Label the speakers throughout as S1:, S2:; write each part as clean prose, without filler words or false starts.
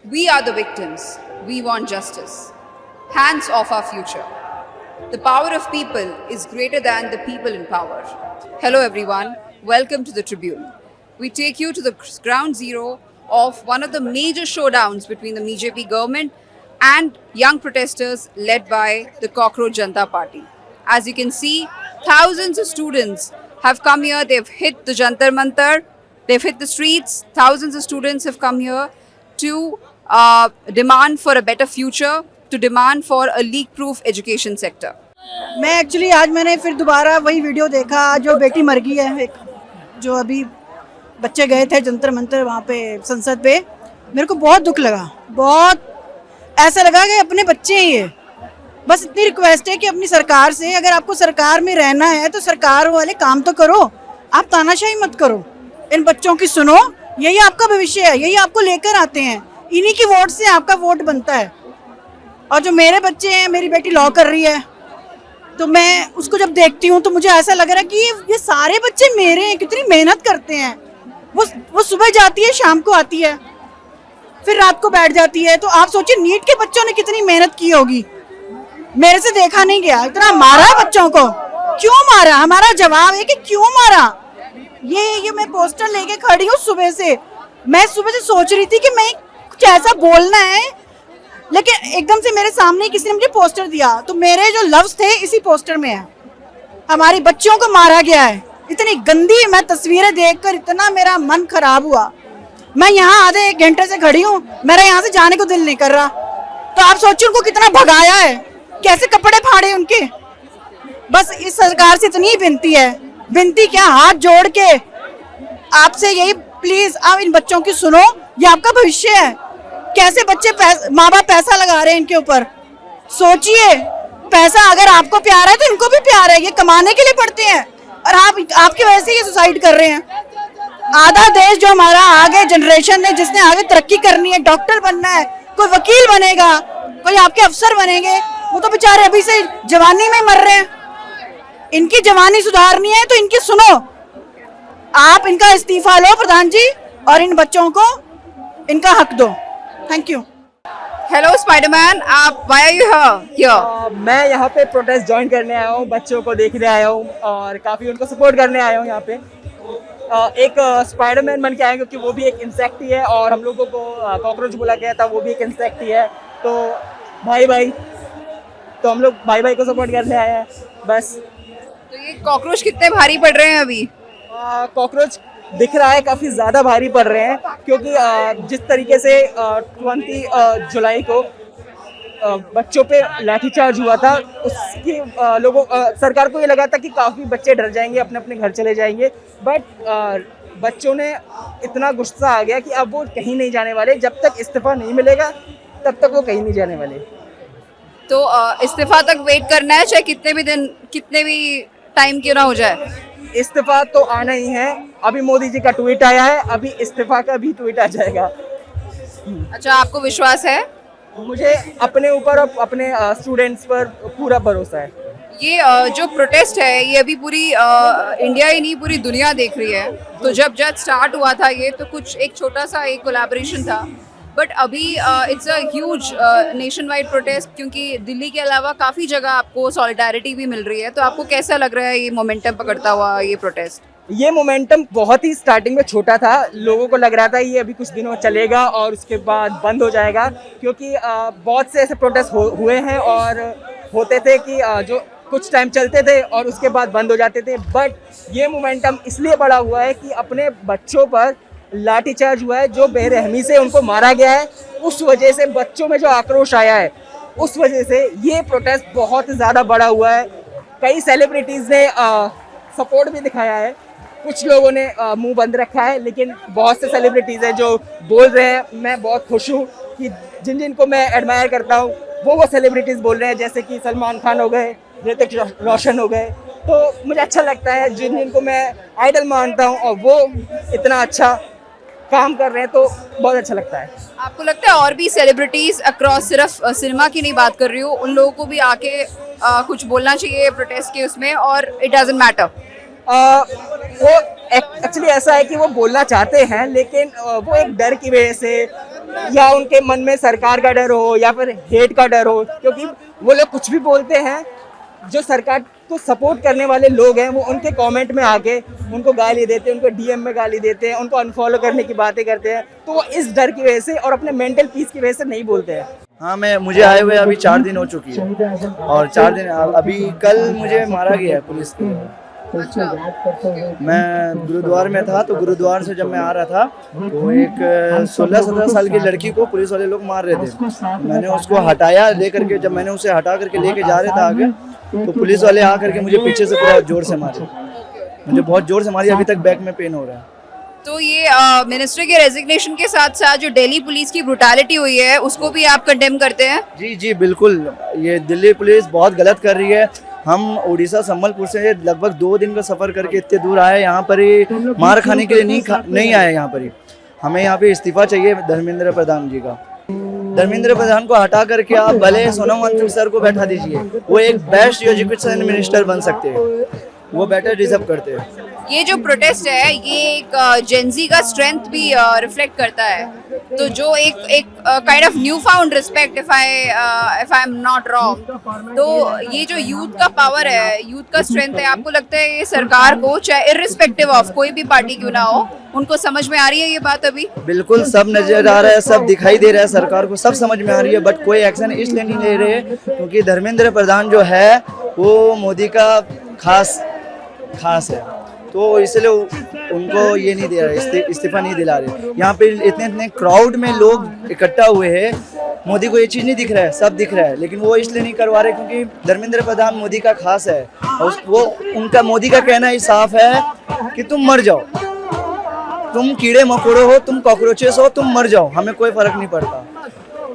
S1: We are the victims. We want justice. Hands off our future. The power of people is greater than the people in power. Hello, everyone. Welcome to the Tribune. We take you to the ground zero of one of the major showdowns between the BJP government and young protesters led by the Cockroach Janata Party. As you can see, thousands of students have come here. They've hit the Jantar Mantar. They've hit the streets. Thousands of students have come here to demand for a better future, to demand for a leak-proof education sector.
S2: मैं actually आज मैंने फिर दोबारा वही video देखा जो बेटी मर गई है, एक जो अभी बच्चे गए थे जंतर मंतर वहाँ पे संसद पे। मेरे को बहुत दुख लगा, बहुत ऐसा लगा कि अपने बच्चे हैं ये। बस इतनी रिक्वेस्ट है कि अपनी सरकार से, अगर आपको सरकार में रहना है तो सरकार वाले काम तो करो, आप तानाशाही मत करो। इन बच्चों की सुनो, यही आपका भविष्य है, यही आपको लेकर आते हैं, इन्हीं की वोट से आपका वोट बनता है। और जो मेरे बच्चे हैं, मेरी बेटी लॉ कर रही है, तो मैं उसको जब देखती हूँ तो मुझे ऐसा लग रहा है कि ये सारे बच्चे मेरे हैं, कितनी मेहनत करते हैं। वो सुबह जाती है, शाम को आती है, फिर रात को बैठ जाती है। तो आप सोचिए नीट के बच्चों ने कितनी मेहनत की होगी। मेरे से देखा नहीं गया, इतना मारा बच्चों को। क्यों मारा? हमारा जवाब है कि क्यों मारा। ये मैं पोस्टर लेके खड़ी हूँ सुबह से। मैं सुबह से सोच रही थी कि मैं कुछ ऐसा बोलना है, लेकिन एकदम से मेरे सामने किसी ने मुझे पोस्टर दिया, तो मेरे जो लफ्ज थे इसी पोस्टर में है। हमारी बच्चियों को मारा गया है। इतनी गंदी मैं तस्वीरें देखकर इतना मेरा मन खराब हुआ। मैं यहाँ आधे एक घंटे से खड़ी हूँ, मेरा यहाँ से जाने को दिल नहीं कर रहा। तो आप सोचिए उनको कितना भगाया है, कैसे कपड़े फाड़े उनके। बस इस सरकार से इतनी विनती है, विनती क्या, हाथ जोड़ के आपसे यही प्लीज, आप इन बच्चों की सुनो, ये आपका भविष्य है। कैसे बच्चे माँ बाप पैसा लगा रहे हैं इनके ऊपर। सोचिए, पैसा अगर आपको प्यार है तो इनको भी प्यार है, ये कमाने के लिए पढ़ते हैं और आपकी वजह से ये सुसाइड कर रहे हैं। आधा देश जो हमारा आगे जनरेशन है, जिसने आगे तरक्की करनी है, डॉक्टर बनना है, कोई वकील बनेगा, कोई आपके अफसर बनेंगे, वो तो बेचारे अभी से जवानी में मर रहे हैं। इनकी जवानी सुधारनी है तो इनकी सुनो, आप इनका इस्तीफा लो प्रधान जी, और इन बच्चों को इनका हक दो। Thank you.
S1: Hello, Spider-Man. Why are you here?
S3: मैं यहाँ पे प्रोटेस्ट ज्वाइन करने आया हूँ, बच्चों को देखने आया हूँ और काफ़ी उनको सपोर्ट करने आया हूँ यहाँ पे। एक स्पाइडरमैन बन के आए क्योंकि वो भी एक इंसेक्ट ही है और हम लोगों को कॉकरोच बोला गया था, वो भी एक इंसेक्ट ही है। तो भाई तो हम लोग भाई को सपोर्ट करने आए हैं बस।
S1: तो ये कॉकरोच कितने भारी पड़ रहे हैं अभी?
S3: कॉकरोच दिख रहा है काफ़ी ज़्यादा भारी पड़ रहे हैं, क्योंकि जिस तरीके से 20 जुलाई को बच्चों पे लाठीचार्ज हुआ था, उसकी लोगों सरकार को ये लगा था कि काफ़ी बच्चे डर जाएंगे, अपने अपने घर चले जाएंगे। बट बच्चों ने इतना गुस्सा आ गया कि अब वो कहीं नहीं जाने वाले, जब तक इस्तीफा नहीं मिलेगा तब तक वो कहीं नहीं जाने वाले।
S1: तो इस्तीफा तक वेट करना है, चाहे कितने भी टाइम क्यों ना हो जाए।
S3: इस्तीफा तो आना ही है। अभी मोदी जी का ट्वीट आया है, अभी इस्तीफा का भी ट्वीट आ जाएगा।
S1: अच्छा, आपको विश्वास है?
S3: मुझे अपने ऊपर और अपने स्टूडेंट्स पर पूरा भरोसा है।
S1: ये जो प्रोटेस्ट है, ये अभी पूरी इंडिया ही नहीं, पूरी दुनिया देख रही है। तो जब स्टार्ट हुआ था ये, तो कुछ एक छोटा सा एक कोलैबोरेशन था, बट अभी it's a huge nation wide protest, क्योंकि दिल्ली के अलावा काफ़ी जगह आपको सॉलिडारिटी भी मिल रही है। तो आपको कैसा लग रहा है ये मोमेंटम पकड़ता हुआ ये प्रोटेस्ट?
S3: ये मोमेंटम बहुत ही स्टार्टिंग में छोटा था, लोगों को लग रहा था ये अभी कुछ दिनों चलेगा और उसके बाद बंद हो जाएगा, क्योंकि बहुत से ऐसे प्रोटेस्ट हुए हैं और होते थे कि जो कुछ टाइम चलते थे और उसके बाद बंद हो जाते थे। बट ये मोमेंटम इसलिए बड़ा हुआ है कि अपने बच्चों पर लाठीचार्ज हुआ है, जो बेरहमी से उनको मारा गया है, उस वजह से बच्चों में जो आक्रोश आया है, उस वजह से ये प्रोटेस्ट बहुत ज़्यादा बड़ा हुआ है। कई सेलिब्रिटीज़ ने सपोर्ट भी दिखाया है, कुछ लोगों ने मुंह बंद रखा है, लेकिन बहुत से सेलिब्रिटीज़ हैं जो बोल रहे हैं। मैं बहुत खुश हूँ कि जिनको मैं एडमायर करता हूँ वो सेलिब्रिटीज़ बोल रहे हैं, जैसे कि सलमान खान हो गए, ऋतिक रोशन हो गए। तो मुझे अच्छा लगता है, जिनको मैं आइडल मानता हूँ और वो इतना अच्छा काम कर रहे हैं, तो बहुत अच्छा लगता है।
S1: आपको लगता है और भी सेलिब्रिटीज अक्रॉस, सिर्फ सिनेमा की नहीं बात कर रही हूँ, उन लोगों को भी आके कुछ बोलना चाहिए प्रोटेस्ट के उसमें, और इट डजंट मैटर?
S3: वो एक्चुअली ऐसा है कि वो बोलना चाहते हैं, लेकिन वो एक डर की वजह से या उनके मन में सरकार का डर हो या फिर हेट का डर हो, क्योंकि वो लोग कुछ भी बोलते हैं, जो सरकार को सपोर्ट करने वाले लोग हैं वो उनके कमेंट में आके उनको गाली देते हैं, उनको डीएम में गाली देते हैं, उनको अनफॉलो करने की बातें करते हैं। तो वो इस डर की वजह से और अपने मेंटल पीस की वजह से नहीं बोलते हैं।
S4: हाँ, मुझे आए हुए अभी 4 दिन हो चुकी है और 4 दिन अभी कल मुझे मारा गया है पुलिस की। मैं गुरुद्वार में था, तो गुरुद्वार से जब मैं आ रहा था तो एक 16-17 साल की लड़की को पुलिस वाले लोग मार रहे थे। मैंने उसको हटाया लेकर के, जब मैंने उसे हटा करके लेके जा रहा था आगे, तो पुलिस वाले आ करके मुझे पीछे से पूरा जोर से मारे, मुझे बहुत जोर से मारी। अभी तक बैक में पेन हो रहा है।
S1: तो ये मिनिस्टर के रेजिग्नेशन के साथ साथ जो दिल्ली पुलिस की ब्रुटैलिटी हुई है उसको भी आप कंडेम करते हैं?
S4: जी जी बिल्कुल, ये दिल्ली पुलिस बहुत गलत कर रही है। हम उड़ीसा संबलपुर से लगभग 2 दिन का सफ़र करके इतने दूर आए, यहाँ पर ही मार खाने के लिए नहीं आए। यहाँ पर ही हमें यहाँ पे इस्तीफा चाहिए धर्मेंद्र प्रधान जी का। धर्मेंद्र प्रधान को हटा करके आप भले सोनम वांगचुक सर को बैठा दीजिए, वो एक बेस्ट एजुकेशन मिनिस्टर बन सकते हैं, वो बेटर डिजर्व करते हैं।
S1: ये जो प्रोटेस्ट है ये एक जेंजी का स्ट्रेंथ भी रिफ्लेक्ट करता है, तो जो एक kind of new found respect if I am not wrong, तो ये जो यूथ का पावर है, यूथ का स्ट्रेंथ है, आपको लगता है ये सरकार को, चाहे इर्रिस्पेक्टिव ऑफ कोई भी पार्टी क्यों ना हो, उनको समझ में आ रही है ये बात? अभी
S4: बिल्कुल सब नजर आ रहा है, सब दिखाई दे रहा है, सरकार को सब समझ में आ रही है, बट कोई एक्शन इसलिए नहीं ले रहे क्योंकि धर्मेंद्र प्रधान जो है वो मोदी का खास है, तो इसलिए उनको ये नहीं दे रहे, इस्तीफा नहीं दिला रहे। यहाँ पे इतने क्राउड में लोग इकट्ठा हुए हैं, मोदी को ये चीज़ नहीं दिख रहा है, सब दिख रहा है, लेकिन वो इसलिए नहीं करवा रहे क्योंकि धर्मेंद्र प्रधान मोदी का खास है। और वो उनका मोदी का कहना ही साफ है कि तुम मर जाओ, तुम कीड़े मकोड़े हो, तुम कॉकरोचेस हो, तुम मर जाओ, हमें कोई फर्क नहीं पड़ता।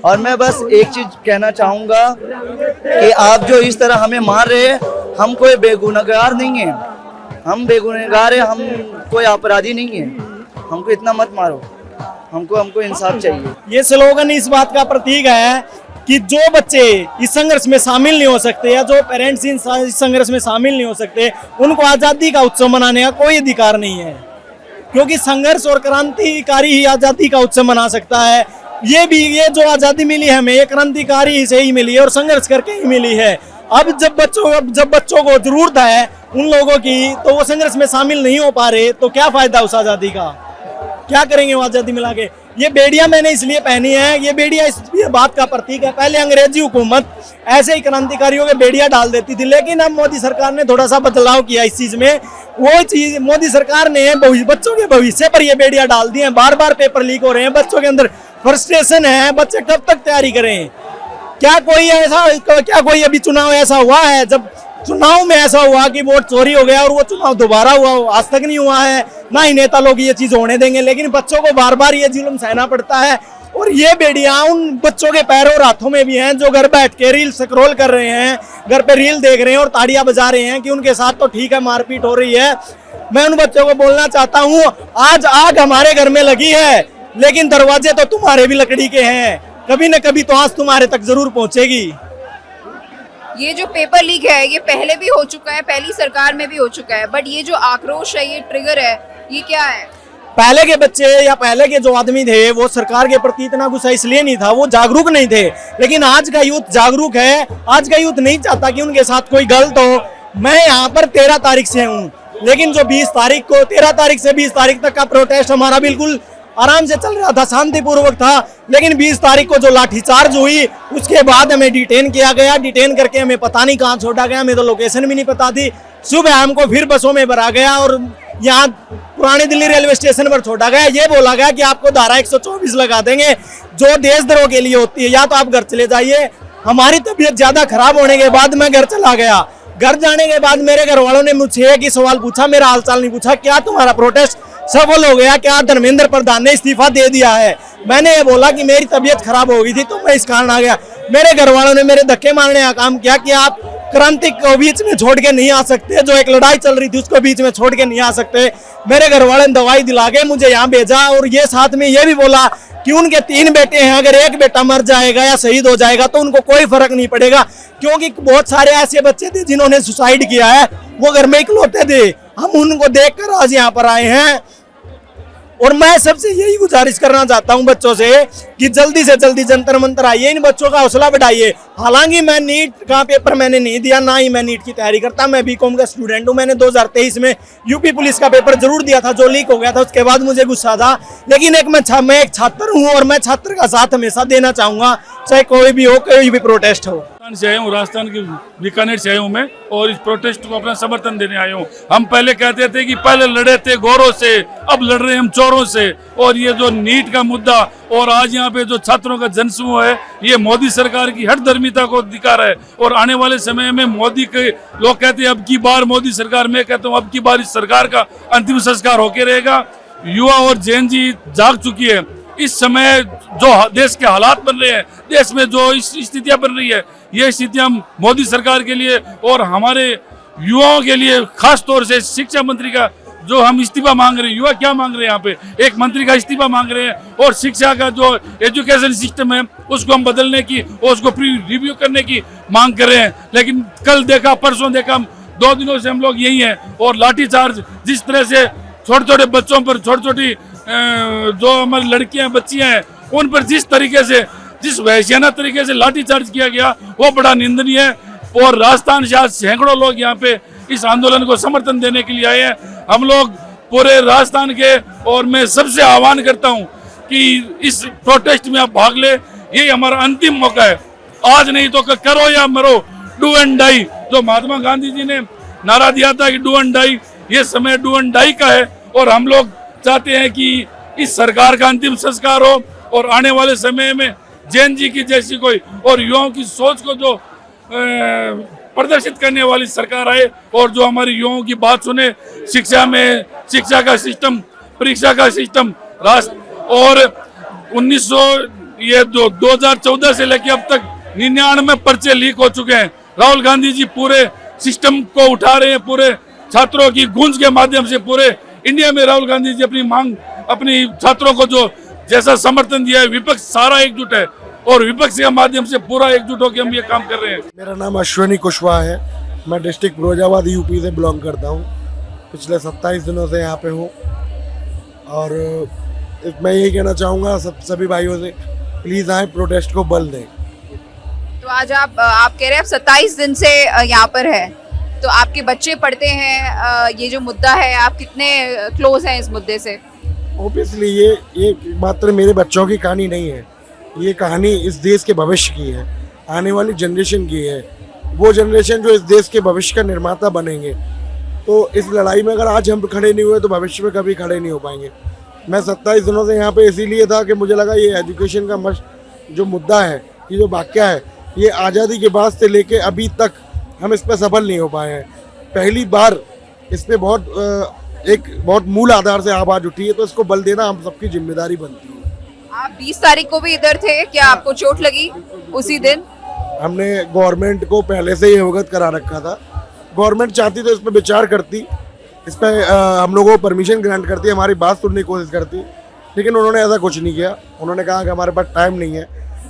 S4: और मैं बस एक चीज़ कहना चाहूँगा कि आप जो इस तरह हमें मार रहे हैं, हम कोई बेगुनाहगार नहीं है, हम बेगुनाहगार है, हम कोई अपराधी नहीं है, हमको इतना मत मारो, हमको इंसाफ चाहिए।
S5: ये स्लोगन इस बात का प्रतीक है कि जो बच्चे इस संघर्ष में शामिल नहीं हो सकते या जो पेरेंट्स इस संघर्ष में शामिल नहीं हो सकते, उनको आज़ादी का उत्सव मनाने का कोई अधिकार नहीं है, क्योंकि संघर्ष और क्रांतिकारी ही आज़ादी का उत्सव मना सकता है। ये जो आज़ादी मिली है हमें, ये क्रांतिकारी से ही मिली है और संघर्ष करके ही मिली है। अब जब बच्चों को जरूरत है उन लोगों की, तो वो संघर्ष में शामिल नहीं हो पा रहे, तो क्या फायदा उस आज़ादी का? क्या करेंगे वो आज़ादी मिला के? ये बेड़ियां मैंने इसलिए पहनी है, ये बेड़ियां इस बात का प्रतीक है। पहले अंग्रेजी हुकूमत ऐसे ही क्रांतिकारियों के बेड़ियां डाल देती थी, लेकिन अब मोदी सरकार ने थोड़ा सा बदलाव किया इस चीज में। वो चीज मोदी सरकार ने बच्चों के भविष्य पर ये बेड़ियां डाल दी हैं। बार बार पेपर लीक हो रहे हैं, बच्चों के अंदर फ्रस्ट्रेशन है, बच्चे कब तक तैयारी करें? क्या कोई अभी चुनाव ऐसा हुआ है, जब चुनाव में ऐसा हुआ कि वोट चोरी हो गया और वो चुनाव दोबारा हुआ? आज तक नहीं हुआ है, ना ही नेता लोग ये चीज होने देंगे, लेकिन बच्चों को बार बार ये जुल्म सहना पड़ता है। और ये बेड़ियां उन बच्चों के पैरों और हाथों में भी हैं जो घर बैठ के रील स्क्रॉल कर रहे हैं, घर पे रील देख रहे हैं और ताड़ियां बजा रहे हैं कि उनके साथ तो ठीक है मारपीट हो रही है। मैं उन बच्चों को बोलना चाहता हूँ, आज आग हमारे घर में लगी है, लेकिन दरवाजे तो तुम्हारे भी लकड़ी के हैं, कभी न कभी तो आज तुम्हारे तक जरूर पहुंचेगी।
S1: ये जो पेपर लीक है ये पहले भी हो चुका है, पहली सरकार में भी हो चुका है, बट ये जो आक्रोश है, ये ट्रिगर है, ये क्या है?
S5: पहले के बच्चे या पहले के जो आदमी थे वो सरकार के प्रति इतना गुस्सा इसलिए नहीं था, वो जागरूक नहीं थे। लेकिन आज का यूथ जागरूक है, आज का यूथ नहीं चाहता कि उनके साथ कोई गलत हो। मैं यहाँ पर 13 तारीख से हूँ, लेकिन जो 20 तारीख को 13 तारीख से 20 तारीख तक का प्रोटेस्ट हमारा बिल्कुल आराम से चल रहा था, शांतिपूर्वक था। लेकिन 20 तारीख को जो लाठीचार्ज हुई उसके बाद हमें डिटेन किया गया, डिटेन करके हमें पता नहीं कहाँ छोड़ा गया, हमें तो लोकेशन भी नहीं पता थी। सुबह हमको फिर बसों में भरा गया और यहाँ पुरानी दिल्ली रेलवे स्टेशन पर छोड़ा गया। ये बोला गया कि आपको धारा 124 लगा देंगे जो देशद्रोह के लिए होती है, या तो आप घर चले जाइए। हमारी तबीयत ज्यादा खराब होने के बाद मैं घर चला गया। घर जाने के बाद मेरे घर वालों ने मुझसे एक ही सवाल पूछा, मेरा हालचाल नहीं पूछा, क्या तुम्हारा प्रोटेस्ट सफल हो गया, क्या धर्मेंद्र प्रधान ने इस्तीफा दे दिया है? मैंने ये बोला कि मेरी तबीयत खराब हो गई थी तो मैं इस कारण आ गया। मेरे घर वालों ने मेरे धक्के मारने का काम किया कि आप क्रांति को बीच में छोड़ के नहीं आ सकते, जो एक लड़ाई चल रही थी उसको बीच में छोड़ के नहीं आ सकते। मेरे घर वाले ने दवाई दिला के मुझे यहाँ भेजा और ये साथ में ये भी बोला कि उनके 3 बेटे हैं, अगर एक बेटा मर जाएगा या शहीद हो जाएगा तो उनको कोई फर्क नहीं पड़ेगा, क्योंकि बहुत सारे ऐसे बच्चे थे जिन्होंने सुसाइड किया है, वो घर में इकलौते थे। हम उनको देखकर आज यहाँ पर आए हैं। और मैं सबसे यही गुजारिश करना चाहता हूं बच्चों से कि जल्दी से जल्दी जंतर मंतर आइए, इन बच्चों का हौसला बढ़ाइए। हालांकि मैं नीट का पेपर मैंने नहीं दिया, ना ही मैं नीट की तैयारी करता, मैं बीकॉम का स्टूडेंट हूं। मैंने 2023 में यूपी पुलिस का पेपर जरूर दिया था जो लीक हो गया था, उसके बाद मुझे गुस्सा था। लेकिन मैं एक छात्र हूं और मैं छात्र का साथ हमेशा देना चाहूंगा, चाहे कोई भी हो, कोई भी प्रोटेस्ट हो।
S6: राजस्थान से आया हूँ, राजस्थान के बीकानेर से आया हूँ मैं, और इस प्रोटेस्ट को अपना समर्थन देने आया हूँ। हम पहले कहते थे कि पहले लड़े थे गोरों से, अब लड़ रहे हैं हम चोरों से। और ये जो नीट का मुद्दा और आज यहाँ पे जो छात्रों का जनसमूह है, ये मोदी सरकार की हठधर्मिता को दिखा रहा है। और आने वाले समय में मोदी के लोग कहते हैं अब की बार मोदी सरकार, मैं कहता हूँ अब की बार इस सरकार का अंतिम संस्कार होके रहेगा। युवा और जैन जी जाग चुकी है। इस समय जो देश के हालात बन रहे हैं, देश में जो स्थितियां बन रही है, ये स्थितियां मोदी सरकार के लिए और हमारे युवाओं के लिए, खास तौर से शिक्षा मंत्री का जो हम इस्तीफा मांग रहे हैं। युवा क्या मांग रहे हैं यहाँ पे, एक मंत्री का इस्तीफा मांग रहे हैं, और शिक्षा का जो एजुकेशन सिस्टम है उसको हम बदलने की और उसको रिव्यू करने की मांग कर रहे हैं। लेकिन कल देखा, परसों देखा, 2 दिनों से हम लोग यही हैं। और लाठीचार्ज जिस तरह से छोटे छोटे बच्चों पर, छोटी छोटी जो हमारी लड़कियां बच्चियां हैं उन पर जिस तरीके से, जिस वहशियाना तरीके से लाठीचार्ज किया गया, वो बड़ा निंदनीय है। और राजस्थान से आज सैकड़ों लोग यहाँ पे इस आंदोलन को समर्थन देने के लिए आए हैं। हम लोग पूरे राजस्थान के, और मैं सबसे आह्वान करता हूँ कि इस प्रोटेस्ट में आप भाग ले, यही हमारा अंतिम मौका है। आज नहीं तो करो या मरो, डू एंड डाई। जो महात्मा गांधी जी ने नारा दिया था कि डू एंड डाई, ये समय डू एंड डाई का है। और हम लोग चाहते हैं कि इस सरकार का अंतिम संस्कार हो और आने वाले समय में जैन जी की जैसी कोई और युवाओं की सोच को जो प्रदर्शित करने वाली सरकार आए और जो हमारी युवाओं की बात सुने। शिक्षा में, शिक्षा का सिस्टम, परीक्षा का सिस्टम, और 2014 से लेकर अब तक 99 पर्चे लीक हो चुके हैं। राहुल गांधी जी पूरे सिस्टम को उठा रहे हैं, पूरे छात्रों की गूंज के माध्यम से पूरे इंडिया में राहुल गांधी जी अपनी मांग, अपनी छात्रों को जो जैसा समर्थन दिया है, विपक्ष सारा एकजुट है और विपक्ष के माध्यम से पूरा एकजुट होकर हम ये काम कर रहे हैं।
S7: मेरा नाम अश्विनी कुशवाहा है, मैं डिस्ट्रिक्ट फिरोजाबाद यूपी से बिलोंग करता हूँ। पिछले 27 दिनों से यहाँ पे हूँ और मैं यही कहना चाहूँगा सभी भाइयों से, प्लीज़ आए, प्रोटेस्ट को बल दें।
S1: तो आज आप कह रहे हैं आप 27 दिन से यहाँ पर है, तो आपके बच्चे पढ़ते हैं, ये जो मुद्दा है, आप कितने क्लोज हैं इस मुद्दे से?
S7: ऑब्वियसली ये मात्र मेरे बच्चों की कहानी नहीं है, ये कहानी इस देश के भविष्य की है, आने वाली जनरेशन की है। वो जनरेशन जो इस देश के भविष्य का निर्माता बनेंगे। तो इस लड़ाई में अगर आज हम खड़े नहीं हुए तो भविष्य में कभी खड़े नहीं हो पाएंगे। मैं 27 दिनों से यहाँ पे इसीलिए था कि मुझे लगा ये एजुकेशन का जो मुद्दा है, ये जो वाक्य है, ये आज़ादी के बाद से लेके अभी तक हम इस पर सफल नहीं हो पाए हैं। पहली बार इस पर बहुत मूल आधार से आवाज़ उठी है, तो इसको बल देना हम सबकी जिम्मेदारी बनती है।
S1: आप 20 तारीख को भी इधर थे, क्या आपको चोट लगी उसी दिन?
S7: हमने गवर्नमेंट को पहले से ही अवगत करा रखा था। गवर्नमेंट चाहती तो इस पर विचार करती, इस पर हम लोगों को परमिशन ग्रांट करती, हमारी बात सुनने की कोशिश करती, लेकिन उन्होंने ऐसा कुछ नहीं किया। उन्होंने कहा कि हमारे पास टाइम नहीं है।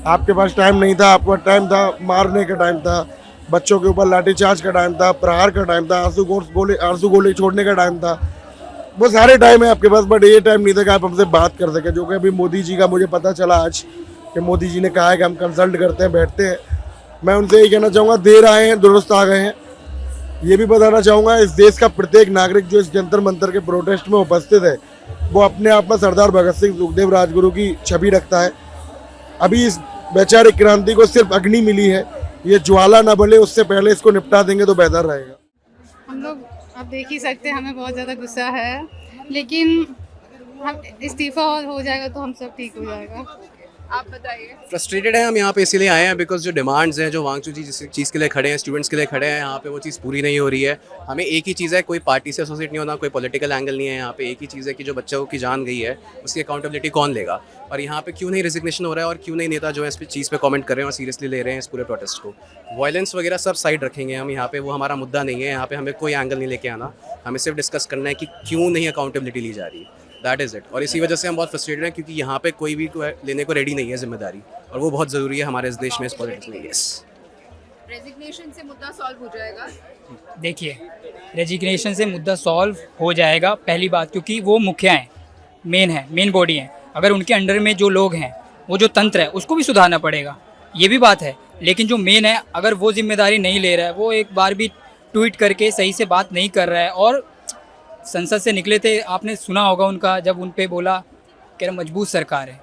S7: आपके पास टाइम नहीं था, आपके पास टाइम था मारने का टाइम था, बच्चों के ऊपर लाठीचार्ज का टाइम था, प्रहार का टाइम था, आंसू गोले छोड़ने का टाइम था। वो सारे टाइम है आपके पास, बट ये टाइम नहीं था कि आप हमसे बात कर सकें। जो कि अभी मोदी जी का मुझे पता चला आज कि मोदी जी ने कहा है कि हम कंसल्ट करते हैं, बैठते हैं। मैं उनसे यही कहना चाहूँगा, देर आए हैं दुरुस्त आ गए हैं। ये भी बताना चाहूँगा, इस देश का प्रत्येक नागरिक जो इस जंतर मंतर के प्रोटेस्ट में उपस्थित है, वो अपने आप में सरदार भगत सिंह, सुखदेव राजगुरु की छवि रखता है। अभी इस वैचारिक क्रांति को सिर्फ अग्नि मिली है, ये ज्वाला न बले, उससे पहले इसको निपटा देंगे तो बेहतर रहेगा।
S8: हम लोग आप देख ही सकते हैं, हमें बहुत ज़्यादा गुस्सा है, लेकिन हम इस्तीफ़ा हो जाएगा तो हम सब ठीक हो जाएगा।
S1: आप बताइए।
S9: फ्रस्ट्रेटेड है हम यहाँ पे इसीलिए आए हैं बिकॉज जो डिमांड्स हैं, जो वांगचू जी जिस चीज़ के लिए खड़े हैं, स्टूडेंट्स के लिए खड़े हैं, यहाँ पे वो चीज़ पूरी नहीं हो रही है। हमें एक ही चीज़ है, कोई पार्टी से एसोसिएट नहीं होना, कोई पॉलिटिकल एंगल नहीं है। यहाँ पे एक ही चीज़ है कि जो बच्चों की जान गई है उसकी अकाउंटेबिलिटी कौन लेगा, और यहाँ पे क्यों नहीं रेजिग्नेशन हो रहा है और क्यों नहीं नेता जो है इस चीज़ पे कमेंट कर रहे हैं और सीरियसली ले रहे हैं इस पूरे प्रोटेस्ट को। वायलेंस वगैरह सब साइड रखेंगे हम यहाँ पे, वो हमारा मुद्दा नहीं है। यहाँ पे हमें कोई एंगल नहीं लेके आना, हमें सिर्फ डिस्कस करना है कि क्यों नहीं अकाउंटेबिलिटी ली जा रही, दैट इज़ इट। और इसी वजह से हम बहुत फ्रस्ट्रेटेड हैं क्योंकि यहाँ पे कोई भी लेने को रेडी नहीं है जिम्मेदारी, और वो बहुत ज़रूरी है हमारे इस देश में, इस पॉलिटिक्स में। यस,
S1: रेजिग्नेशन से मुद्दा सॉल्व हो जाएगा?
S10: देखिए, रेजिग्नेशन से मुद्दा सॉल्व हो जाएगा, पहली बात, क्योंकि वो मुखिया हैं, मेन है, मेन बॉडी है, अगर उनके अंडर में जो लोग हैं, वो जो तंत्र है उसको भी सुधारना पड़ेगा, ये भी बात है। लेकिन जो मेन है, अगर वो जिम्मेदारी नहीं ले रहा है, वो एक बार भी ट्वीट करके सही से बात नहीं कर रहा है, और संसद से निकले थे, आपने सुना होगा उनका, जब उन पे बोला कि मजबूत सरकार है,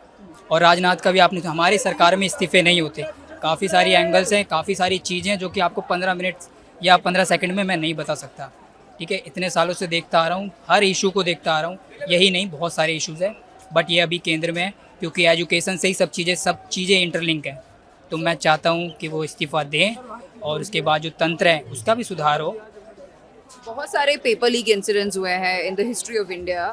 S10: और राजनाथ का भी आपने, हमारी सरकार में इस्तीफे नहीं होते। काफ़ी सारी एंगल्स हैं, काफ़ी सारी चीज़ें जो कि आपको 15 मिनट या 15 सेकंड में मैं नहीं बता सकता, ठीक है। इतने सालों से देखता आ रहा हूँ, हर इशू को देखता आ रहा हूँ, यही नहीं बहुत सारे इश्यूज़ हैं, बट ये अभी केंद्र में है, क्योंकि एजुकेशन से ही सब चीज़ें इंटरलिंक हैं। तो मैं चाहता हूँ कि वो इस्तीफ़ा दें, और उसके बाद जो तंत्र है उसका भी सुधार हो।
S1: बहुत सारे पेपर लीक इंसिडेंट्स हुए हैं in the history of India,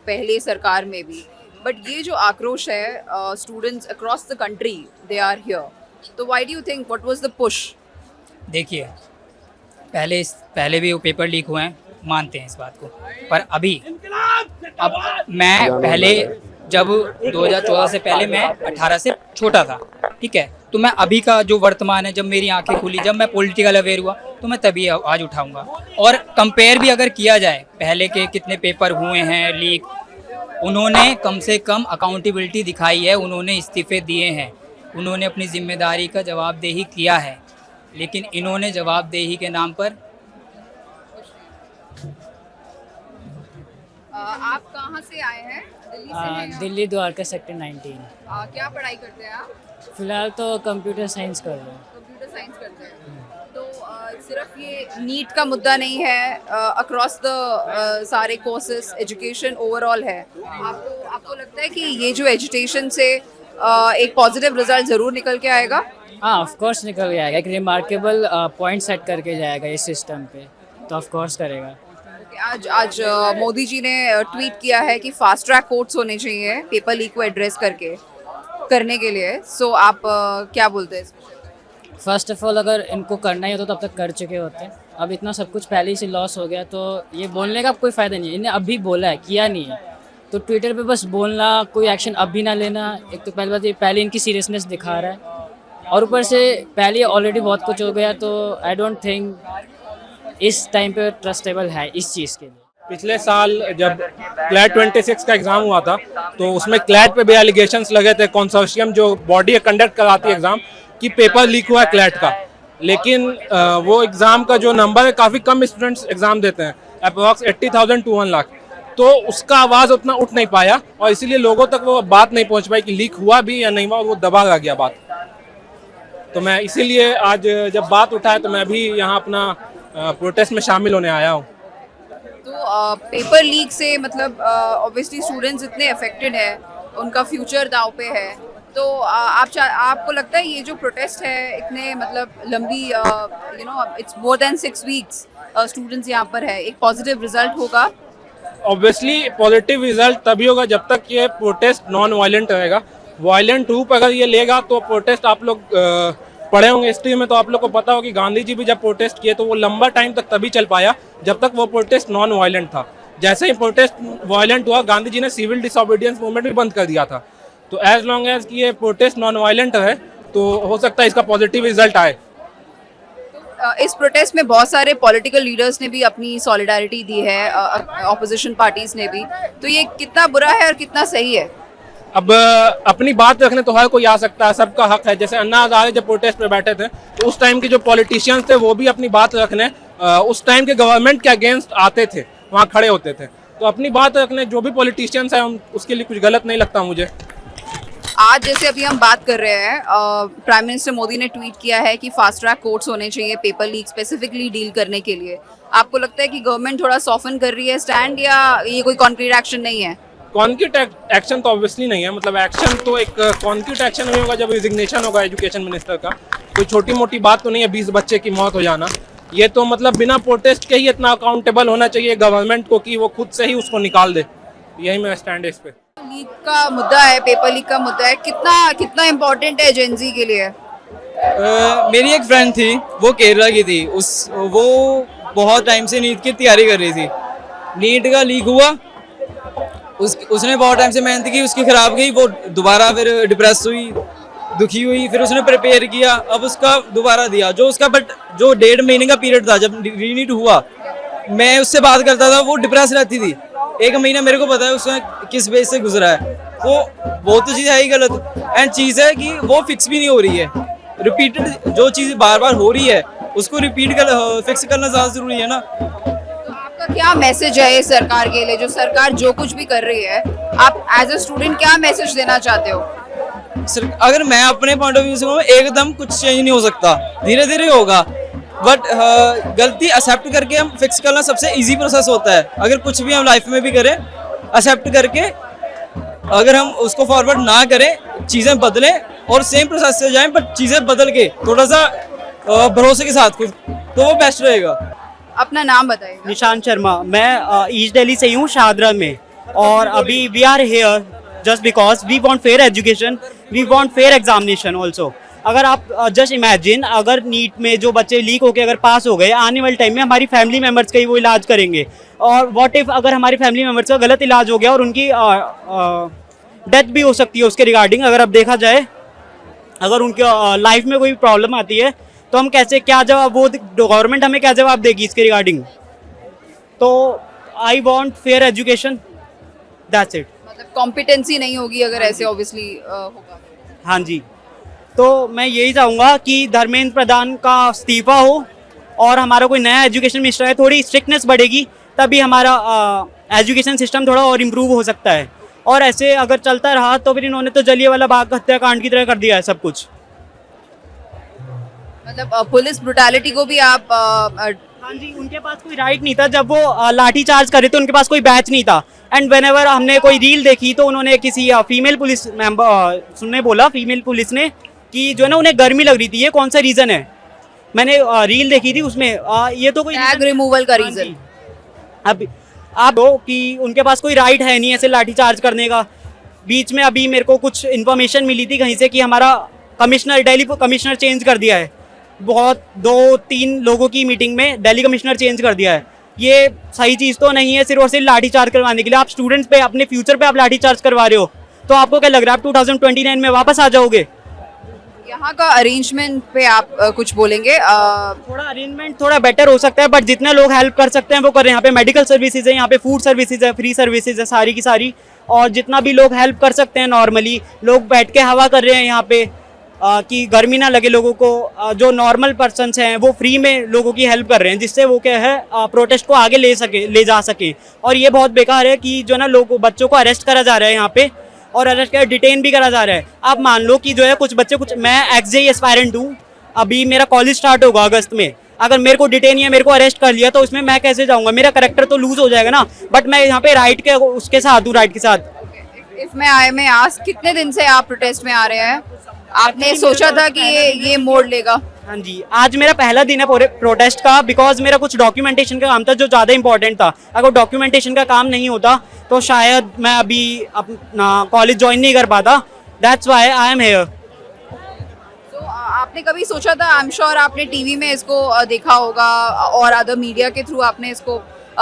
S1: पहले सरकार में भी, बट ये जो आक्रोश है students across the country they are here, तो why do you think what was the push? देखिए,
S10: पहले भी वो पेपर लीक हुए हैं, मानते हैं इस बात को, पर अब मैं पहले जब 2014 से पहले मैं 18 से छोटा था, ठीक है, तो मैं अभी का जो वर्तमान है, जब मेरी आंखें खुली, जब मैं पॉलिटिकल अवेयर हुआ, तो मैं तभी आज उठाऊंगा। और कंपेयर भी अगर किया जाए पहले के कितने पेपर हुए हैं लीक, उन्होंने कम से कम अकाउंटेबिलिटी दिखाई है, उन्होंने इस्तीफे दिए हैं, उन्होंने अपनी जिम्मेदारी का जवाबदेही किया है, लेकिन इन्होंने जवाबदेही के नाम पर
S1: आप कहाँ से आए हैं? दिल्ली से हैं या?
S11: दिल्ली द्वारका सेक्टर 19।
S1: क्या पढ़ाई करते हैं आप?
S11: फिलहाल तो कंप्यूटर साइंस कर रहे हैं।
S1: कंप्यूटर साइंस करते हैं। तो सिर्फ ये नीट का मुद्दा नहीं है, अक्रॉस द सारे कोर्सेज एजुकेशन ओवरऑल है। आपको लगता है कि ये जो एजुकेशन से एक पॉजिटिव रिजल्ट ज़रूर निकल के आएगा?
S11: हाँ, ऑफ कोर्स निकल के आएगा, एक रिमार्केबल पॉइंट सेट करके जाएगा इस सिस्टम पे, तो ऑफ कोर्स करेगा।
S1: आज मोदी जी ने ट्वीट किया है कि फास्ट ट्रैक कोर्ट्स होने चाहिए पेपर लीक को एड्रेस करने के लिए। सो आप क्या बोलते हैं?
S11: फर्स्ट ऑफ ऑल, अगर इनको करना ही होता तो अब तक कर चुके होते हैं। अब इतना सब कुछ पहले ही से लॉस हो गया, तो ये बोलने का कोई फ़ायदा नहीं है। इन्हें अभी बोला है, किया नहीं है, तो ट्विटर पे बस बोलना, कोई एक्शन अभी ना लेना, एक तो पहली बात ये पहले इनकी सीरियसनेस दिखा रहा है, और ऊपर से पहले ऑलरेडी बहुत कुछ हो गया, तो आई डोंट थिंक इस टाइम पे ट्रस्टेबल है इस चीज़ के लिए।
S12: पिछले साल जब क्लैट 26 का एग्ज़ाम हुआ था, तो उसमें क्लैट पे भी एलिगेशंस लगे थे, कंसोर्शियम जो बॉडी कंडक्ट कराती है एग्ज़ाम, कि पेपर लीक हुआ है क्लैट का। लेकिन वो एग्ज़ाम का जो नंबर है, काफ़ी कम स्टूडेंट्स एग्ज़ाम देते हैं, अप्रॉक्स 80,000 to 1 लाख, तो उसका आवाज़ उतना उठ नहीं पाया, और इसीलिए लोगों तक वो बात नहीं पहुंच पाई कि लीक हुआ भी या नहीं हुआ, वो दबा रह गया बात। तो मैं इसीलिए आज जब बात उठाया, तो मैं भी यहाँ अपना प्रोटेस्ट में शामिल होने आया हूँ।
S1: तो पेपर लीक से मतलब ऑब्वियसली स्टूडेंट्स इतने अफेक्टेड है, उनका फ्यूचर दाव पे है, तो आपको लगता है ये जो प्रोटेस्ट है इतने मतलब लंबी, it's more than 6 weeks students यहाँ पर है, एक पॉजिटिव रिजल्ट होगा?
S12: ऑब्वियसली पॉजिटिव रिजल्ट तभी होगा जब तक ये प्रोटेस्ट नॉन वायलेंट रहेगा। वायलेंट रूप अगर ये लेगा तो प्रोटेस्ट, आप लोग पढ़े होंगे हिस्ट्री में, तो आप लोग को पता हो कि गांधी जी भी जब प्रोटेस्ट किए तो वो लंबा टाइम तक तभी चल पाया जब तक वो प्रोटेस्ट नॉन वायलेंट था। जैसे ही प्रोटेस्ट वायलेंट हुआ, गांधी जी ने सिविल डिसोबीडियंस मूवमेंट भी बंद कर दिया था। तो एज लॉन्ग एज कि ये प्रोटेस्ट नॉन वायलेंट है, तो हो सकता है इसका पॉजिटिव रिजल्ट आए।
S1: इस प्रोटेस्ट में बहुत सारे पॉलिटिकल लीडर्स ने भी अपनी सॉलिडारिटी दी है, ऑपोजिशन पार्टीज ने भी, तो ये कितना बुरा है और कितना सही है?
S12: अब अपनी बात रखने तो हर कोई आ सकता है, सबका हक है। जैसे अन्ना हजारे जब प्रोटेस्ट पे बैठे थे, तो उस टाइम के जो पॉलिटिशियंस थे वो भी अपनी बात रखने उस टाइम के गवर्नमेंट के अगेंस्ट आते थे, वहाँ खड़े होते थे। तो अपनी बात रखने जो भी पॉलिटिशियंस हैं, उसके लिए कुछ गलत नहीं लगता मुझे।
S1: आज जैसे अभी हम बात कर रहे हैं, प्राइम मिनिस्टर मोदी ने ट्वीट किया है कि फास्ट ट्रैक कोर्ट्स होने चाहिए पेपर लीक स्पेसिफिकली डील करने के लिए। आपको लगता है कि गवर्नमेंट थोड़ा सॉफन कर रही है स्टैंड, या ये कोई कॉन्क्रीट एक्शन नहीं है?
S12: कॉन्क्रीट एक्शन तो ऑब्वियसली नहीं है। मतलब एक्शन तो एक कॉन्क्रीट एक्शन नहीं होगा जब रिजिग्नेशन होगा एजुकेशन मिनिस्टर का। कोई छोटी मोटी बात तो नहीं है 20 बच्चे की मौत हो जाना। ये तो मतलब बिना प्रोटेस्ट के ही इतना अकाउंटेबल होना चाहिए गवर्नमेंट को कि वो खुद से ही उसको निकाल दे। यही मेरा स्टैंड है इस पे।
S1: लीक का मुद्दा है, पेपर लीक का मुद्दा है, कितना इम्पोर्टेंट है जेनजी के लिए?
S13: मेरी एक फ्रेंड थी, वो केरला की थी, वो बहुत टाइम से नीट की तैयारी कर रही थी। नीट का लीक हुआ, उसने बहुत टाइम से मेहनत की, उसकी खराब गई, वो दोबारा फिर डिप्रेस हुई, दुखी हुई, फिर उसने प्रिपेयर किया, अब उसका दोबारा दिया जो उसका, बट जो 1.5 महीने का पीरियड था जब रीनीट हुआ, मैं उससे बात करता था, वो डिप्रेस रहती थी। 1 महीना मेरे को पता है उसमें किस बेस से गुजरा है, वो तो चीज़ है ही गलत। एंड चीज़ है कि वो फिक्स भी नहीं हो रही है, रिपीटेड जो चीज़ बार बार हो रही है उसको रिपीट कर फिक्स करना ज़्यादा ज़रूरी है ना।
S1: तो आपका क्या मैसेज है ये सरकार के लिए, जो सरकार जो कुछ भी कर रही है, आप एज अ स्टूडेंट क्या मैसेज देना चाहते हो?
S13: सर अगर मैं अपने पॉइंट ऑफ व्यू से कहूँ, एकदम कुछ चेंज नहीं हो सकता, धीरे धीरे होगा। बट गलती एक्सेप्ट करके हम फिक्स करना सबसे इजी प्रोसेस होता है। अगर कुछ भी हम लाइफ में भी करें, एक्सेप्ट करके अगर हम उसको फॉरवर्ड ना करें, चीज़ें बदलें और सेम प्रोसेस से जाएं, बट चीज़ें बदल के थोड़ा सा भरोसे के साथ कुछ, तो वो बेस्ट रहेगा।
S1: अपना नाम बताइए।
S14: निशांत शर्मा, मैं ईस्ट दिल्ली से हूँ, शाहदरा में। और अभी we are here just because we want fair education, we want fair examination also. अगर आप जस्ट इमेजिन, अगर नीट में जो बच्चे लीक होकर अगर पास हो गए, आने वाले टाइम में हमारी फैमिली मेम्बर्स का ही वो इलाज करेंगे। और व्हाट इफ़ अगर हमारी फैमिली मेम्बर्स का गलत इलाज हो गया और उनकी डेथ भी हो सकती है उसके रिगार्डिंग। अगर अब देखा जाए, अगर उनके लाइफ में कोई प्रॉब्लम आती है तो हम कैसे, क्या जवाब, वो गवर्नमेंट हमें क्या जवाब देगी इसके रिगार्डिंग? तो I want fair education, that's it.
S1: मतलब कॉम्पिटेंसी नहीं होगी अगर ऐसे ऑब्वियसली होगा।
S14: हाँ जी, तो मैं यही चाहूँगा कि धर्मेंद्र प्रधान का इस्तीफा हो और हमारा कोई नया एजुकेशन मिनिस्टर है, थोड़ी स्ट्रिक्टनेस बढ़ेगी, तभी हमारा एजुकेशन सिस्टम थोड़ा और इम्प्रूव हो सकता है। और ऐसे अगर चलता रहा तो फिर इन्होंने तो जलियांवाला बाग हत्याकांड की तरह कर दिया है सब कुछ।
S1: मतलब पुलिस ब्रुटैलिटी को भी आप
S14: हाँ जी, उनके पास कोई राइट नहीं था जब वो लाठी चार्ज करे, तो उनके पास कोई बैच नहीं था। एंड व्हेनेवर हमने कोई रील देखी तो उन्होंने किसी फीमेल पुलिस मेंबर सुनने बोला, फीमेल पुलिस ने, कि जो है ना उन्हें गर्मी लग रही थी। ये कौन सा रीज़न है? मैंने रील देखी थी, उसमें ये तो कोई
S1: टैग रिमूवल का रीज़न।
S14: अब आप हो कि उनके पास कोई राइट है नहीं ऐसे लाठी चार्ज करने का। बीच में अभी मेरे को कुछ इन्फॉर्मेशन मिली थी कहीं से कि हमारा कमिश्नर, दिल्ली कमिश्नर चेंज कर दिया है। बहुत 2-3 लोगों की मीटिंग में दिल्ली कमिश्नर चेंज कर दिया है। ये सही चीज़ तो नहीं है, सिर्फ और सिर्फ लाठी चार्ज करवाने के लिए। आप स्टूडेंट्स पे, अपने फ्यूचर पे आप लाठी चार्ज करवा रहे हो, तो आपको क्या लग रहा है आप 2029 में वापस आ जाओगे?
S1: यहाँ का अरेंजमेंट पे आप कुछ बोलेंगे?
S14: थोड़ा अरेंजमेंट थोड़ा बेटर हो सकता है, बट जितने लोग हेल्प कर सकते हैं वो कर रहे हैं। यहाँ पे मेडिकल सर्विसेज है, यहाँ पे फूड सर्विसेज है, फ्री सर्विसेज है सारी की सारी। और जितना भी लोग हेल्प कर सकते हैं, नॉर्मली लोग बैठ के हवा कर रहे हैं यहाँ पे, कि गर्मी ना लगे लोगों को। जो नॉर्मल पर्सन्स हैं वो फ्री में लोगों की हेल्प कर रहे हैं, जिससे वो क्या है प्रोटेस्ट को आगे ले जा सके। और ये बहुत बेकार है कि जो ना लोग, बच्चों को अरेस्ट करा जा रहा है यहाँ पे, और अरेस्ट कर डिटेन भी करा जा रहा है। आप मान लो कि जो है कुछ बच्चे, कुछ, मैं एक्सजे एस्पायरेंट हूँ, अभी मेरा कॉलेज स्टार्ट होगा अगस्त में। अगर मेरे को डिटेन या मेरे को अरेस्ट कर लिया तो उसमें मैं कैसे जाऊँगा? मेरा करेक्टर तो लूज हो जाएगा ना। बट मैं यहाँ पे राइट के उसके साथ हूँ, राइट के साथ।
S1: इफ मैं आज कितने दिन से आप प्रोटेस्ट में आ रहे हैं? आपने सोचा था कि ये मोड़ लेगा?
S14: हाँ जी, आज मेरा पहला दिन है प्रोटेस्ट का, बिकॉज मेरा कुछ डॉक्यूमेंटेशन का काम था जो ज़्यादा इंपॉर्टेंट था। अगर डॉक्यूमेंटेशन का काम नहीं होता तो शायद मैं अभी अपना कॉलेज ज्वाइन नहीं कर पाता। That's why I am here.
S1: तो आपने कभी सोचा था, आई एम श्योर आपने टीवी में इसको देखा होगा और अदर मीडिया के थ्रू आपने इसको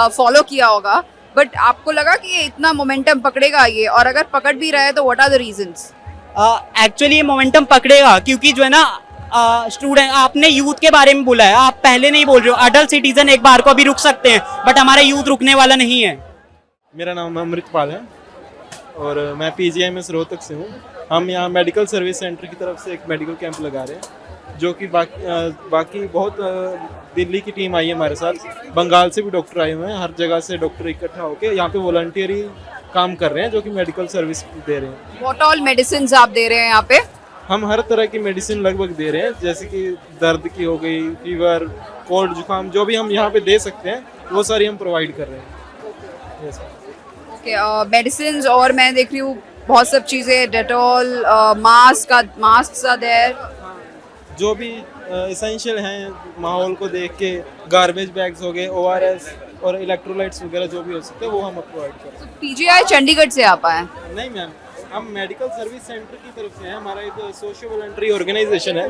S1: फॉलो किया होगा, बट आपको लगा कि ये इतना मोमेंटम पकड़ेगा ये? और अगर पकड़ भी रहा है तो what are the reasons?
S14: Actually ये मोमेंटम पकड़ेगा क्योंकि जो है ना स्टूडेंट, आपने यूथ के बारे में बोला है, आप पहले नहीं बोल रहे हो। अडल्ट सिटीजन एक बार को अभी रुक सकते हैं, बट हमारा यूथ रुकने वाला नहीं है।
S5: मेरा नाम अमृतपाल है और मैं PGIMS रोहतक से हूँ। हम यहाँ मेडिकल सर्विस सेंटर की तरफ से एक मेडिकल कैंप लगा रहे हैं, जो कि बाकी बहुत दिल्ली की टीम आई है हमारे साथ, बंगाल से भी डॉक्टर आए हुए हैं, हर जगह से डॉक्टर इकट्ठा होकर यहाँ पे वॉलंटियरी काम कर रहे हैं, जो कि मेडिकल सर्विस दे रहे हैं।
S1: व्हाट ऑल मेडिसिन्स आप दे रहे हैं यहाँ पे?
S5: हम हर तरह की मेडिसिन लगभग दे रहे हैं, जैसे कि दर्द की हो गई, फीवर, कोल्ड, जुकाम, जो भी हम यहाँ पे दे सकते हैं वो सारी हम प्रोवाइड कर रहे हैं।
S1: ओके, मेडिसिन्स और मैं देख रही हूँ बहुत सब चीज़ें, डेटॉल, मास्क आर देयर, जो भी
S5: एसेंशियल हैं माहौल को देख के। गार्बेज बैग्स हो गए, ORS और इलेक्ट्रोलाइट्स वगैरह जो भी हो सकते हैं वो हम प्रोवाइड करते हैं।
S1: PGI चंडीगढ़ से आप आए?
S5: नहीं मैम, हम मेडिकल सर्विस सेंटर की तरफ से हैं। हमारा एक सोशियो वॉलंटरी ऑर्गेनाइजेशन है,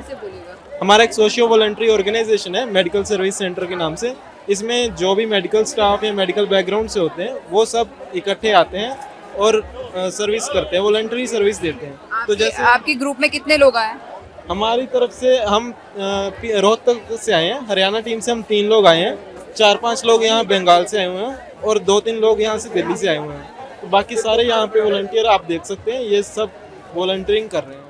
S5: हमारा एक सोशियो वॉलंटरी ऑर्गेनाइजेशन है मेडिकल सर्विस सेंटर के नाम से। इसमें जो भी मेडिकल स्टाफ या मेडिकल बैकग्राउंड से होते हैं वो सब इकट्ठे आते हैं और सर्विस करते हैं, वॉलंटरी सर्विस देते हैं। तो जैसे
S1: आपके ग्रुप में कितने लोग आए?
S5: हमारी तरफ से हम रोहतक से आए हैं, हरियाणा टीम से हम 3 लोग आए हैं 4-5 लोग यहाँ बंगाल से आए हुए हैं और 2-3 लोग यहाँ से दिल्ली से आए हुए हैं। तो बाकी सारे यहाँ पे वॉलंटियर आप देख सकते हैं, ये सब वॉलंटियरिंग कर रहे हैं।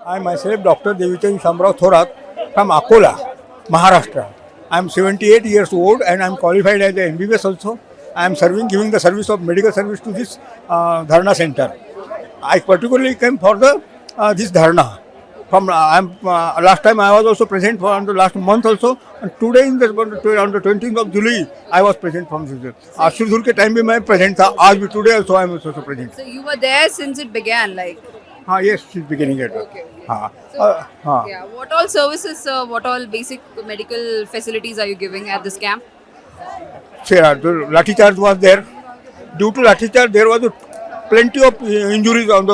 S12: I myself, Dr. Devichan Shamrao Thorat from Akola, Maharashtra. I am 78 years old and I am qualified as a MBBS also. I am giving the service of medical service to this Dharna center. I particularly came for this Dharna. Last time I was also present for the last month also, and today on the 20th of July I was present from this. Ashur के time भी मैं present था, आज भी today also I am also present.
S1: So you were there since it began, like.
S12: हाँ, yes, since beginning it. हाँ.
S1: Yeah. What all services, what all basic medical facilities are you giving at this camp?
S12: The lathi charge was there. Due to lathi charge, there was plenty of injuries on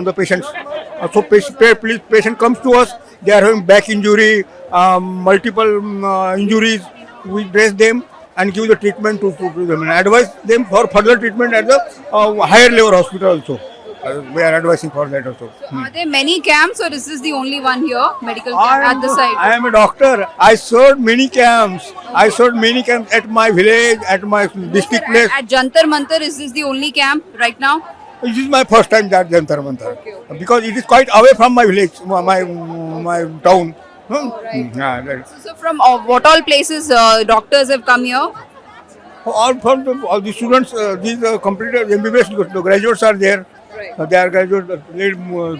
S12: the patients. So patient comes to us, they are having back injury, multiple injuries. We dress them and give the treatment to them and advise them for further treatment at the higher level hospital also. We are advising for that also.
S1: So are there many camps, or is this the only one here, medical camp at the site?
S12: I am a doctor. I served many camps. At my village, at my district place.
S1: At Jantar Mantar, is this the only camp right now?
S12: This is my first time at Jantar Mantar. Because it is quite away from my village, my town.
S1: Right. So from what all places doctors have come here?
S12: All the students, these completed MBBS, the graduates are there.
S1: Right.
S12: They are graduate,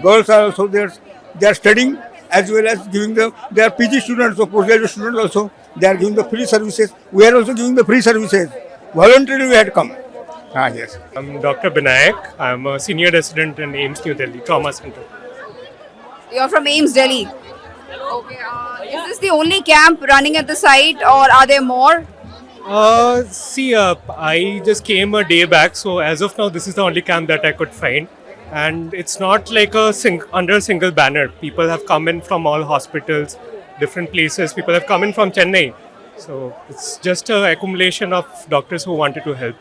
S12: girls are also there. They are studying as well as giving they are PG students or postgraduate students also. They are giving the free services. We are also giving the free services. Voluntarily we had come. Yes.
S5: I'm Dr. Binayak. I'm a senior resident in AIIMS New Delhi Trauma Center.
S1: You're from AIIMS Delhi. Okay. Is this the only camp running at the site, or are there more?
S5: I just came a day back, so as of now, this is the only camp that I could find. And it's not like under a single banner. People have come in from all hospitals, different places. People have come in from Chennai. So it's just an accumulation of doctors who wanted to help.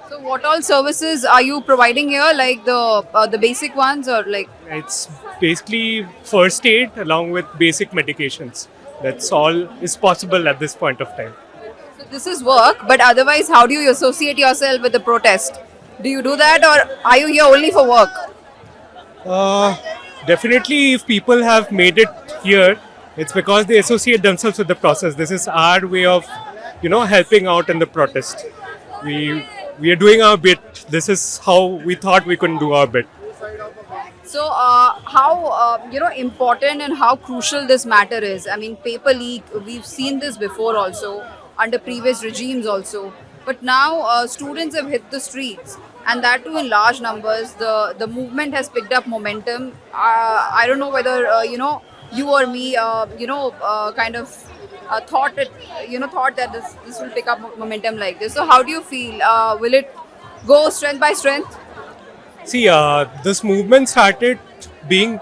S1: So what all services are you providing here, like the basic ones, or like?
S5: It's basically first aid along with basic medications. That's all is possible at this point of time.
S1: So this is work, but otherwise, how do you associate yourself with the protest? Do you do that, or are you here only for work?
S5: Definitely, if people have made it here, it's because they associate themselves with the process. This is our way of, helping out in the protest. We are doing our bit. This is how we thought we could do our bit.
S1: So, how important and how crucial this matter is? I mean, paper leak. We've seen this before also under previous regimes also. But now students have hit the streets, and that too in large numbers. The movement has picked up momentum. I don't know whether you or me kind of thought that this will pick up momentum like this. So how do you feel? Will it go strength by strength?
S5: See, this movement started being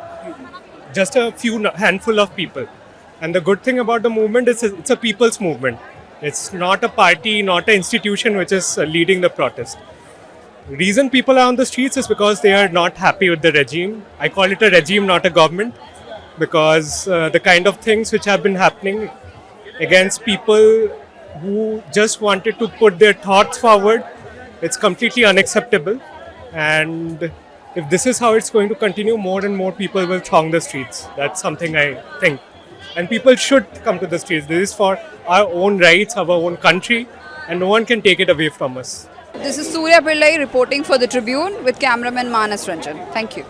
S5: just a handful of people, and the good thing about the movement is it's a people's movement. It's not a party, not an institution which is leading the protest. The reason people are on the streets is because they are not happy with the regime. I call it a regime, not a government, because the kind of things which have been happening against people who just wanted to put their thoughts forward, it's completely unacceptable. And if this is how it's going to continue, more and more people will throng the streets. That's something I think. And people should come to the streets. This is for our own rights, our own country, and no one can take it away from us.
S1: This is Surya Pillai reporting for the Tribune with cameraman Manas Ranjan. Thank you.